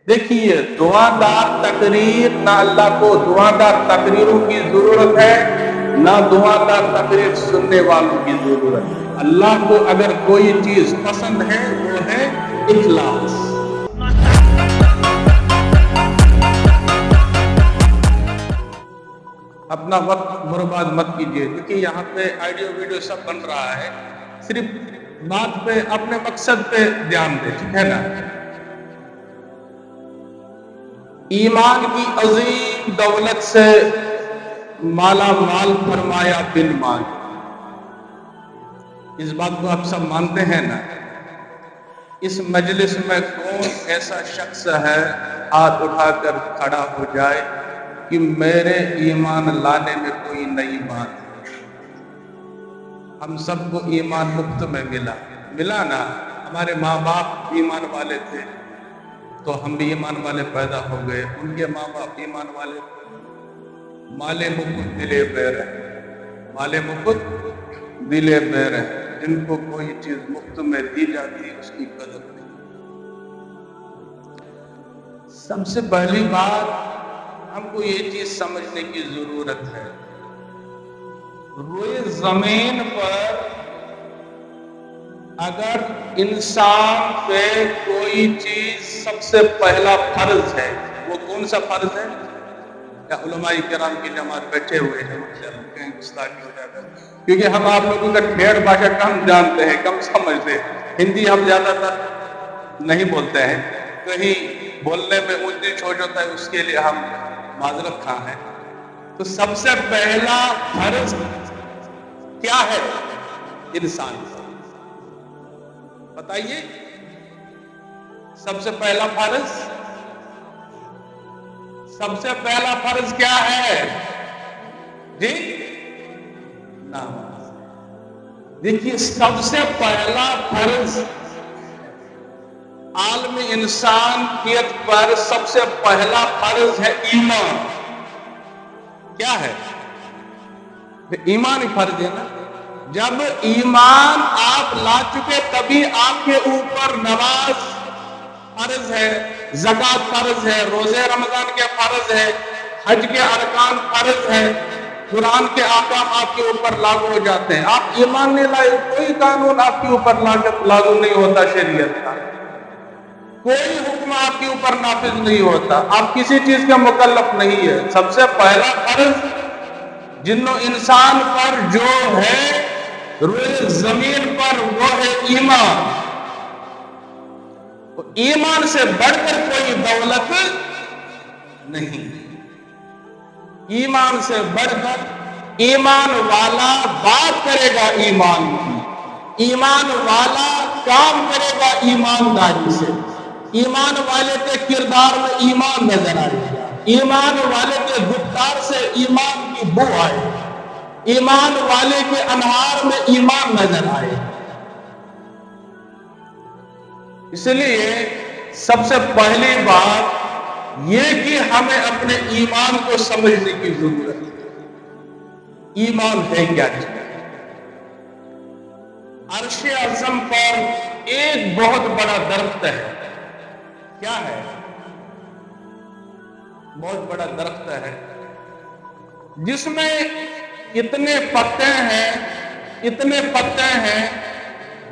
देखिए, दुआदार तकरीर, ना अल्लाह को दुआदार तकरीरों की जरूरत है, ना दुआदार तकरीर सुनने वालों की जरूरत है। अल्लाह को अगर कोई चीज पसंद है वो है इखलास। अपना वक्त बर्बाद मत कीजिए। देखिए, यहाँ पे ऑडियो वीडियो सब बन रहा है, सिर्फ बात पे अपने मकसद पे ध्यान दे, ठीक है ना। ईमान की अजीम दौलत से माला माल फरमाया बिन माल। इस बात को आप सब मानते हैं ना। इस मजलिस में कौन ऐसा शख्स है हाथ उठाकर खड़ा हो जाए कि मेरे ईमान लाने में कोई नई बात है। हम सबको ईमान मुफ्त में मिला ना। हमारे माँ बाप ईमान वाले थे तो हम भी ईमान वाले पैदा हो गए, उनके माँ बाप ईमान वाले थे। माले मुकुट दिले बैर है, माले मुकुट दिले बैर है। जिनको कोई चीज मुफ्त में दी जाती है उसकी कदर नहीं। सबसे पहली बात हमको ये चीज समझने की जरूरत है, रोए जमीन पर अगर इंसान पे कोई चीज सबसे पहला फर्ज है, वो कौन सा फर्ज है? या उलमाए किराम की जमात बैठे हुए हैं, गुस्ताखी हो जाकर, क्योंकि हम आप लोगों का ठेठ भाषा कम जानते हैं, कम समझते हैं। हिंदी हम ज्यादातर नहीं बोलते हैं, कहीं बोलने में ऊंच नीच हो जाता है, उसके लिए हम माजरत खां हैं। तो सबसे पहला फर्ज क्या है इंसान का? बताइए, सबसे पहला फर्ज क्या है जी? नमाज। देखिए, सबसे पहला फर्ज आलमी इंसानियत पर सबसे पहला फर्ज है ईमान। क्या है? ईमान ही फर्ज है ना। जब ईमान आप ला चुके तभी आपके ऊपर नमाज फर्ज है, ज़कात फर्ज है, रोजे रमजान के फर्ज है, हज के अरकान फर्ज है, कुरान के आकाम आपके ऊपर लागू हो जाते हैं। आप ईमान नहीं लाए, कोई कानून आपके ऊपर लागू नहीं होता, शरीयत का कोई हुक्म आपके ऊपर नाफिज नहीं होता, आप किसी चीज का मुकल्लफ नहीं है। सबसे पहला फर्ज जिन्नो इंसान पर जो है रोए जमीन पर वो है ईमान। तो ईमान से बढ़कर कोई दौलत नहीं। ईमान से बढ़कर ईमान वाला बात करेगा ईमान की, ईमान वाला काम करेगा ईमानदारी से, ईमान वाले के किरदार में ईमान नजर आएगा, ईमान वाले के गुफ्तार से ईमान की बू आए, ईमान वाले के अनहार में ईमान नजर आए। इसलिए सबसे पहली बात ये कि हमें अपने ईमान को समझने की जरूरत है। ईमान है क्या चीज? अर्श आज़म पर एक बहुत बड़ा दरख्त है। क्या है? बहुत बड़ा दरख्त है जिसमें इतने पत्ते हैं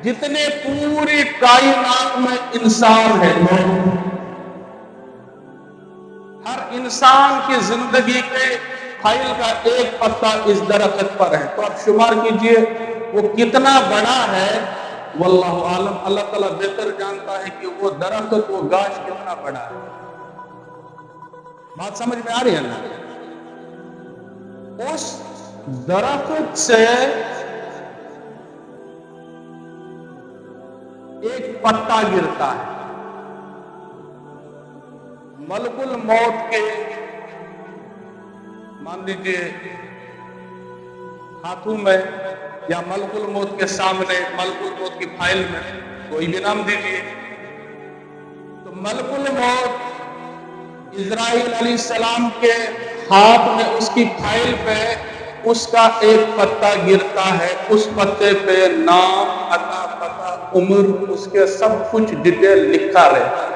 जितने पूरी कायनात में इंसान है। हर इंसान की जिंदगी के फाइल का एक पत्ता इस दरख्त पर है। तो आप शुमार कीजिए वो कितना बड़ा है। वल्लाहु आलम, अल्लाह ताला बेहतर जानता है कि वो दरख्त, वो गाछ कितना बड़ा है। बात समझ में आ रही है ना? उस दरख्त से एक पत्ता गिरता है, मलकुल मौत के मान लीजिए हाथों में या मलकुल मौत के सामने, मलकुल मौत की फाइल में, कोई भी नाम दीजिए। तो मलकुल मौत इज़राइल अलैहिस्सलाम के हाथ में, उसकी फाइल पे उसका एक पत्ता गिरता है। उस पत्ते पे नाम, अता, पता, उम्र, उसके सब कुछ डिटेल लिखा रहता है।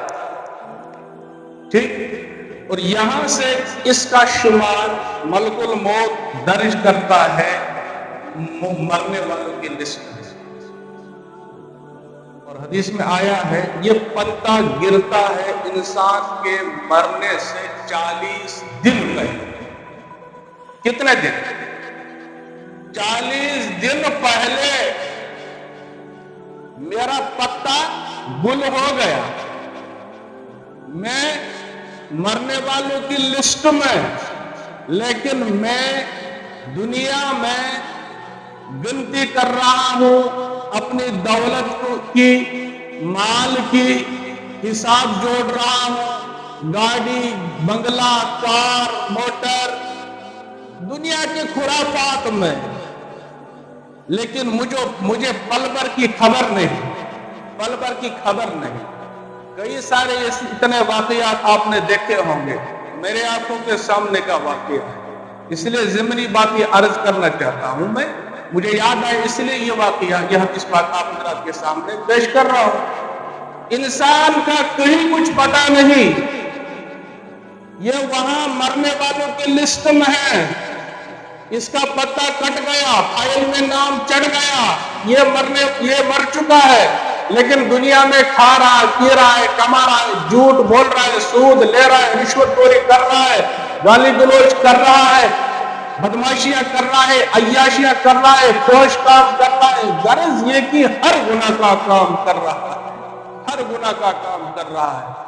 ٹھیک، اور یہاں سے اس کا شمار ملکل موت درج کرتا ہے مرنے والوں کی لسٹ میں، اور حدیث میں آیا ہے یہ پتا گرتا ہے انسان کے مرنے سے 40 دن پہلے۔ کتنے دن؟ 40 دن پہلے میرا پتا گل ہو گیا، میں مرنے والوں کی لسٹ میں، لیکن میں دنیا میں گنتی کر رہا ہوں اپنی دولت کی، مال کی، حساب جوڑ رہا ہوں، گاڑی، بنگلہ، کار، موٹر، دنیا کے خرافات میں، لیکن مجھے پل بھر کی خبر نہیں، پل بھر کی خبر نہیں۔ کئی سارے اتنے واقعات آپ نے دیکھے ہوں گے، میرے آنکھوں کے سامنے کا واقعہ ہے، اس لیے ضمنی بات یہ عرض کرنا چاہتا ہوں میں، مجھے یاد آئے اس لیے یہ واقعہ، یہ حدیث پاک آپ حضرات کے سامنے پیش کر رہا ہوں۔ انسان کا کہیں کچھ پتہ نہیں، یہ وہاں مرنے والوں کی لسٹ میں ہے، اس کا پتہ کٹ گیا، فائل میں نام چڑھ گیا، یہ مر چکا ہے، لیکن دنیا میں کھا رہا ہے، پی رہا ہے، کما رہا ہے، جھوٹ بول رہا ہے، سود لے رہا ہے، رشوت خوری کر رہا ہے، گالی گلوچ کر رہا ہے، بدماشیاں کر رہا ہے، عیاشیاں کر رہا ہے، فحش کام کر رہا ہے، غرض یہ کہ ہر گناہ کا کام کر رہا ہے، ہر گناہ کا کام کر رہا ہے۔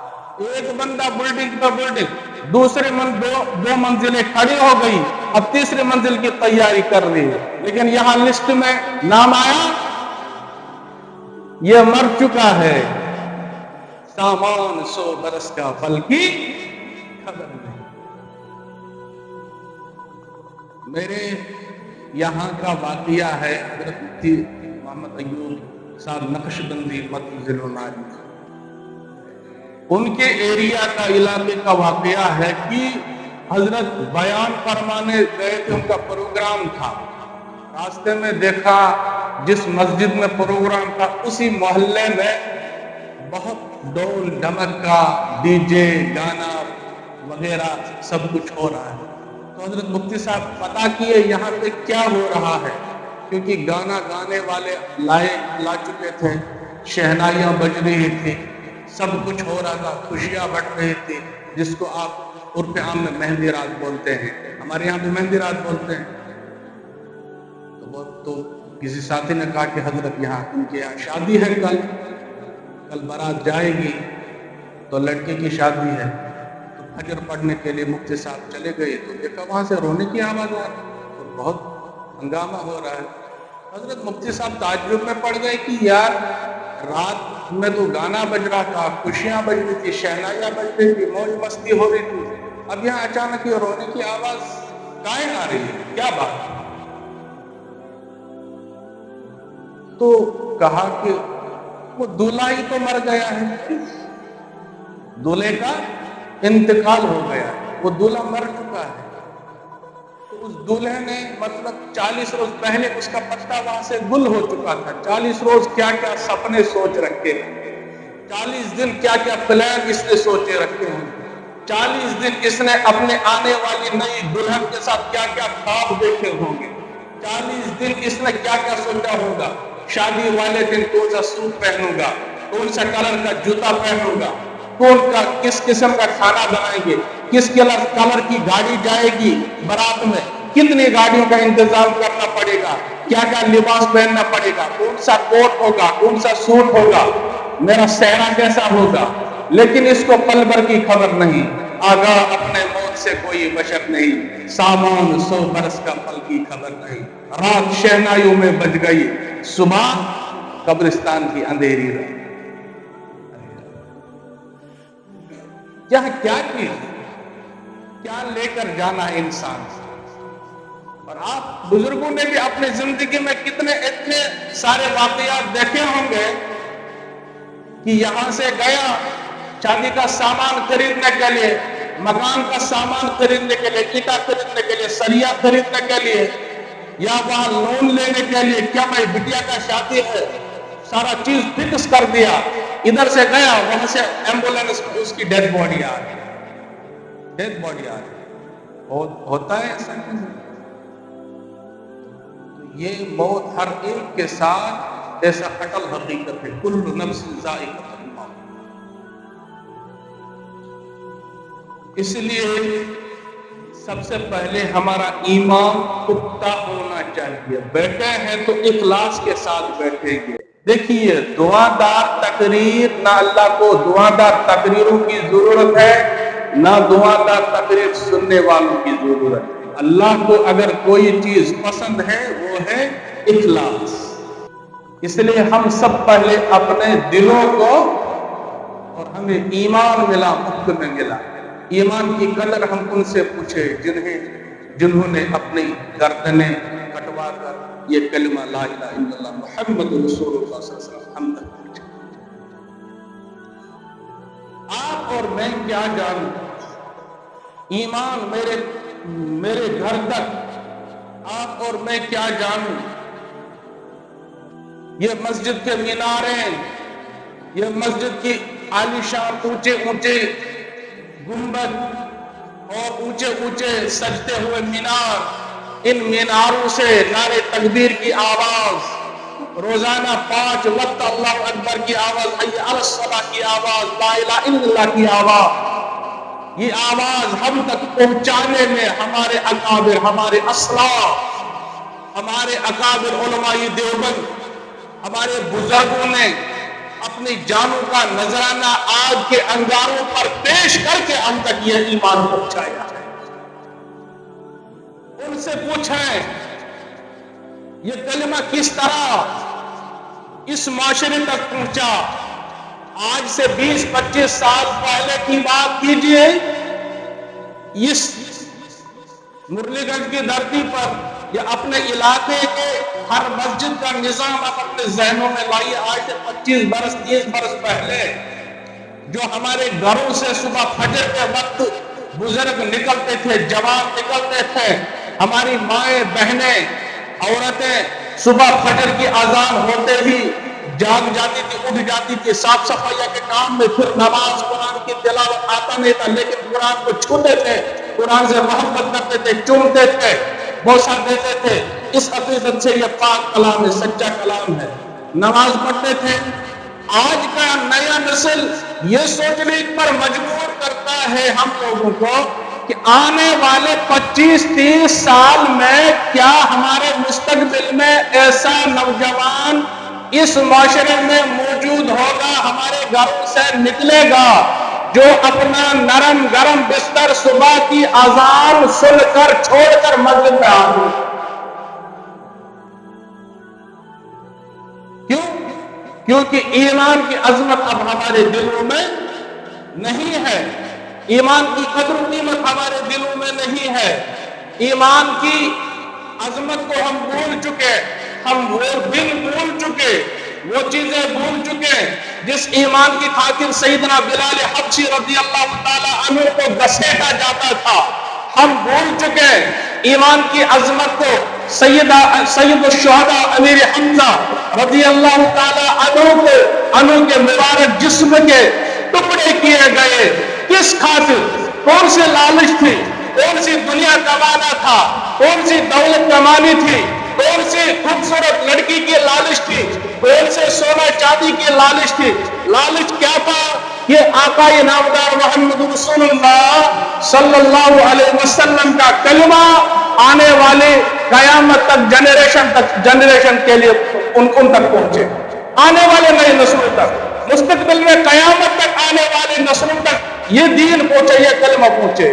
ایک بندہ بلڈنگ پر بلڈنگ، دوسرے دو منزلیں کھڑی ہو گئی، اب تیسری منزل کی تیاری کر رہی ہے، لیکن یہاں لسٹ میں نام آیا یہ مر چکا ہے، سامان 100 برس کا پل کی خبر نہیں۔ میرے یہاں کا واقعہ ہے، حضرت مفتی محمد ایوب صاحب نقشبندی مدظل الناری، ان کے ایریا کا، علاقے کا واقعہ ہے کہ حضرت بیان فرمانے گئے تھے، ان کا پروگرام تھا، راستے میں دیکھا جس مسجد میں پروگرام تھا اسی محلے میں بہت ڈول ڈمک کا، ڈی جے، گانا وغیرہ سب کچھ ہو رہا ہے، تو حضرت مفتی صاحب پتہ کیے یہاں پہ کیا ہو رہا ہے، کیونکہ گانا گانے والے لا چکے تھے، شہنائیاں بج رہی تھی، سب کچھ ہو رہا تھا، خوشیاں بٹ رہی تھی، جس کو آپ عرف عام میں مہندی رات بولتے ہیں، ہمارے یہاں بھی مہندی رات بولتے ہیں۔ تو کسی ساتھی نے کہا کہ حضرت یہاں ان کے یہاں شادی ہے، کل بارات جائے گی، تو لڑکے کی شادی ہے، تو فجر پڑھنے کے لیے مفتی صاحب چلے گئے، تو دیکھا وہاں سے رونے کی آواز آ رہی ہے، تو بہت ہنگامہ ہو رہا ہے۔ حضرت مفتی صاحب تعجب میں پڑ گئے کہ یار رات میں تو گانا بج رہا تھا، خوشیاں بج رہی تھی، شہنائیاں بج رہی تھی، موج مستی ہو رہی تھی، اب یہاں اچانک یہ رونے کی آواز کائیں آ رہی ہے، کیا بات؟ تو کہا کہ وہ دولہا ہی تو مر گیا ہے، دولہے کا انتقال ہو گیا ہے، وہ دولہا مر چکا ہے، تو اس دولہے نے مطلب 40 روز پہلے اس کا پتا وہاں سے گل ہو چکا تھا، 40 روز کیا کیا سپنے سوچ رکھے، 40 دن کیا کیا پلان اس نے سوچے رکھے ہوں، 40 دن اس نے اپنے آنے والی نئی دلہن کے ساتھ کیا کیا خواب دیکھے ہوں گے، 40 دن اس نے کیا کیا سوچا ہوگا، شادی والے دن کون سا سوٹ پہنوں گا، کون سا کلر کا جوتا پہنوں گا، کس قسم کا کھانا بنائیں گے، کس کلر کی گاڑی جائے گی بارات میں، کتنی گاڑیوں کا انتظام کرنا پڑے گا، کیا کیا لباس پہننا پڑے گا، کون سا کوٹ ہوگا، کون سا سوٹ ہوگا، میرا صحرا کیسا ہوگا، لیکن اس کو پل بھر کی خبر نہیں، آگاہ اپنے موت سے کوئی بشر نہیں، سامان 100 برس کا پل کی خبر نہیں، رات شہنائیوں میں بج گئی، صبح قبرستان کی اندھیری رات۔ کیا چیز، کیا لے کر جانا ہے انسان، اور آپ بزرگوں نے بھی اپنی زندگی میں کتنے اتنے سارے واقعات دیکھے ہوں گے کہ یہاں سے گیا شادی کا سامان خریدنے کے لیے، مکان کا سامان خریدنے کے لیے، اینٹا خریدنے کے لیے، سریا خریدنے کے لیے، یا وہاں لون لینے کے لیے، کیا بھائی بٹیا کا شادی ہے، سارا چیز فکس کر دیا، ادھر سے گیا وہاں سے ایمبولینس اس کی ڈیڈ باڈی آ گئی، डेड बॉडी आ रही है, होता है ऐसा नहीं? तो ये मौत हर एक के साथ ऐसा अटल हकीकत है, कुल्लु नफ्सिन ज़ाइक़तुल मौत। इसलिए सबसे पहले हमारा ईमान पुख्ता होना चाहिए। बैठे हैं तो इखलास के साथ बैठेंगे। देखिए, दुआदार तकरीर, ना अल्लाह को दुआदार तकरीरों की जरूरत है, ना दुआदार तकरीर सुनने वालों की जरूरत है। अल्लाह को अगर कोई चीज पसंद है वो है इखलास। इसलिए हम सब पहले अपने दिलों को, और हमें ईमान मिला, मुफ्त में मिला, ईमान की कदर हम उनसे पूछे जिन्होंने अपनी गर्दनें कटवा कर ये कलमा ला इलाहा इल्लल्लाह मुहम्मद रसूलुल्लाह सल्लल्लाहु अलैहि वसल्लम हम तक पहुंचे। आप और मैं क्या जानूं, ईमान मेरे घर तक आप और मैं क्या जानूं। ये मस्जिद के मीनारे, ये मस्जिद की आलीशान ऊंचे ऊंचे गुंबद और ऊंचे ऊंचे सजते हुए मीनार, इन मीनारों से नारे तकबीर की आवाज, रोजाना 5 वक्त अल्लाह अकबर की आवाज, हय्या अलस सलाह की आवाज, ला इलाहा इल्लल्लाह की आवाज, ये आवाज हम तक पहुंचाने में हमारे अकाबिर, हमारे असलाफ, हमारे अकाबिर उलमाए देवबंद, हमारे बुजुर्गों ने अपनी जानों का नजराना आग के अंगारों पर पेश करके हम तक यह ईमान पहुंचाया है। उनसे पूछें यह कलमा किस तरह इस माशरे तक पहुंचा। आज से 20-25 साल पहले की बात कीजिए, इस मुरलीगंज की धरती पर या अपने इलाके के हर मस्जिद का निजाम आप अपने जहनों में लाइए। आज से 25 बरस 30 बरस पहले जो हमारे घरों से सुबह फजर के वक्त बुजुर्ग निकलते थे, जवान निकलते थे, हमारी माएं बहनें औरतें सुबह फजर की अजान होते ही जाग जाती थी, उठ जाती थी, साफ सफाई के काम में, फिर नमाज, कुरान की तिलावत आता नहीं था, लेकिन कुरान को छूते थे, कुरान से मोहब्बत करते थे, चूमते थे, बोसा देते थे। इस अकीदत से यह पाक कलाम है, सच्चा कलाम है, नमाज पढ़ते थे। आज का नया नस्ल ये सोचने पर मजबूर करता है हम लोगों को कि आने वाले 25-30 साल में क्या हमारे मुस्तकबिल में ऐसा नौजवान इस माशरे में मौजूद होगा, हमारे घरों से निकलेगा, जो अपना नरम गरम बिस्तर सुबह की अजान सुनकर छोड़कर मस्जिद में आ गए। क्यों? क्योंकि ईमान की अजमत अब हमारे दिलों में नहीं है, ईमान की कदर कीमत हमारे दिलों में नहीं है, ईमान की अजमत को हम भूल चुके, हम वो दिन भूल चुके, वो चीजें भूल चुके जिस ईमान की खातिर सैयदना बिलाल हबशी रज़ियल्लाहु ताला अन्हु को घसीटा जाता था। हम भूल चुके ईमान की अजमत को। सैयदुश्शुहदा अमीर हमजा रज़ियल्लाहु ताला अन्हु के मुबारक जिस्म के टुकड़े किए गए। किस खातिर? कौन सी लालच थी? कौन सी दुनिया कमाना था? कौन सी दौलत कमानी थी? कौन सी खूबसूरत लड़की की लालच थी? कौन से सोना चांदी की लालच थी? लालच क्या था? ये आका नामदार मोहम्मद रसूलुल्लाह सल्लल्लाहु अलैहि वसल्लम का कलमा आने वाले कयामत तक जनरेशन के लिए उन तक पहुंचे, आने वाले नई नस्लों तक, मुस्तकबिल में कयामत तक आने वाली नस्लों तक ये दीन पहुंचे, ये कलमा पहुंचे।